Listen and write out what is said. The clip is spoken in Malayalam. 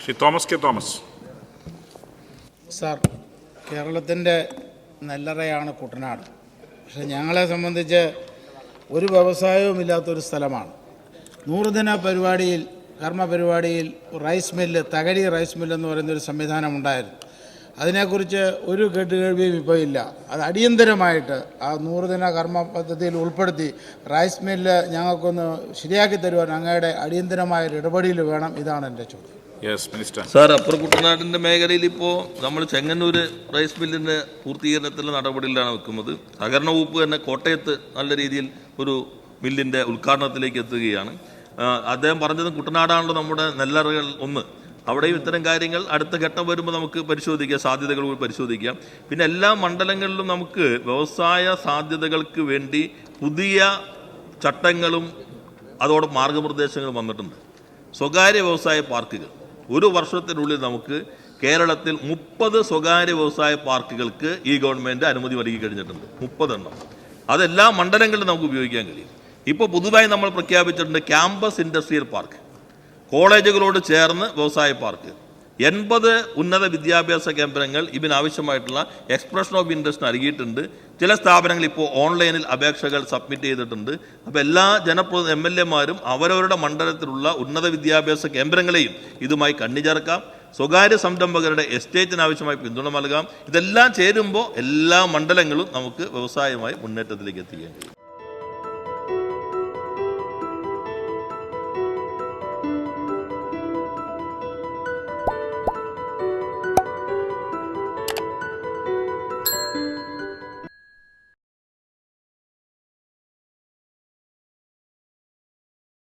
Shri Thomas K Thomas. Sir, കേരളത്തിൻ്റെ നെല്ലറയാണ് കുട്ടനാട്. പക്ഷേ ഞങ്ങളെ സംബന്ധിച്ച് ഒരു വ്യവസായവുമില്ലാത്തൊരു സ്ഥലമാണ്. 100 ദിന പരിപാടിയിൽ, കർമ്മ പരിപാടിയിൽ rice mill, Thakazhi rice mill എന്ന് പറയുന്നൊരു സംവിധാനം ഉണ്ടായിരുന്നു. അതിനെക്കുറിച്ച് ഒരു കേട്ടുകേൾവിയും ഇപ്പോൾ ഇല്ല. അത് അടിയന്തരമായിട്ട് ആ 100 ദിന കർമ്മ പദ്ധതിയിൽ ഉൾപ്പെടുത്തി റൈസ് മില്ല് ഞങ്ങൾക്കൊന്ന് ശരിയാക്കി തരുവാൻ അങ്ങയുടെ അടിയന്തരമായൊരു ഇടപെടൽ വേണം. ഇതാണ് എൻ്റെ ചോദ്യം. സാർ, അപ്പുറ കുട്ടനാടിൻ്റെ മേഖലയിൽ ഇപ്പോൾ നമ്മൾ ചെങ്ങന്നൂർ റൈസ് മില്ലിൻ്റെ പൂർത്തീകരണത്തിലുള്ള നടപടിയിലാണ് വെക്കുന്നത്. സഹകരണ വകുപ്പ് തന്നെ കോട്ടയത്ത് നല്ല രീതിയിൽ ഒരു മില്ലിൻ്റെ ഉദ്ഘാടനത്തിലേക്ക് എത്തുകയാണ്. അദ്ദേഹം പറഞ്ഞത് കുട്ടനാടാണല്ലോ നമ്മുടെ നെല്ലറകൾ ഒന്ന്. അവിടെയും ഇത്തരം കാര്യങ്ങൾ അടുത്ത ഘട്ടം വരുമ്പോൾ നമുക്ക് പരിശോധിക്കാം, സാധ്യതകൾ പരിശോധിക്കാം. പിന്നെ എല്ലാ മണ്ഡലങ്ങളിലും നമുക്ക് വ്യവസായ സാധ്യതകൾക്ക് വേണ്ടി പുതിയ ചട്ടങ്ങളും അതോടെ മാർഗനിർദ്ദേശങ്ങളും വന്നിട്ടുണ്ട്. സ്വകാര്യ വ്യവസായ പാർക്കുകൾ, ഒരു വർഷത്തിനുള്ളിൽ നമുക്ക് കേരളത്തിൽ 30 സ്വകാര്യ വ്യവസായ പാർക്കുകൾക്ക് ഈ ഗവൺമെൻറ് അനുമതി നൽകി കഴിഞ്ഞിട്ടുണ്ട്. 30 എണ്ണം. അതെല്ലാ മണ്ഡലങ്ങളിലും നമുക്ക് ഉപയോഗിക്കാൻ കഴിയും. ഇപ്പോൾ പുതുതായി നമ്മൾ പ്രഖ്യാപിച്ചിട്ടുണ്ട് ക്യാമ്പസ് ഇൻഡസ്ട്രിയൽ പാർക്ക്, കോളേജുകളോട് ചേർന്ന് വ്യവസായ പാർക്ക്, 80 ഉന്നത വിദ്യാഭ്യാസ കേന്ദ്രങ്ങൾ ഇതിനാവശ്യമായിട്ടുള്ള എക്സ്പ്രഷൻ ഓഫ് ഇൻട്രസ്റ്റ് നൽകിയിട്ടുണ്ട്. ചില സ്ഥാപനങ്ങൾ ഇപ്പോൾ ഓൺലൈനിൽ അപേക്ഷകൾ സബ്മിറ്റ് ചെയ്തിട്ടുണ്ട്. അപ്പോൾ എല്ലാ MLA-മാരും അവരവരുടെ മണ്ഡലത്തിലുള്ള ഉന്നത വിദ്യാഭ്യാസ കേന്ദ്രങ്ങളെയും ഇതുമായി കണ്ണിചേർക്കാം. സ്വകാര്യ സംരംഭകരുടെ എസ്റ്റേറ്റിനാവശ്യമായി പിന്തുണ നൽകാം. ഇതെല്ലാം ചേരുമ്പോൾ എല്ലാ മണ്ഡലങ്ങളും നമുക്ക് വ്യവസായമായി മുന്നേറ്റത്തിലേക്ക് എത്തിക്കാൻ കഴിയും.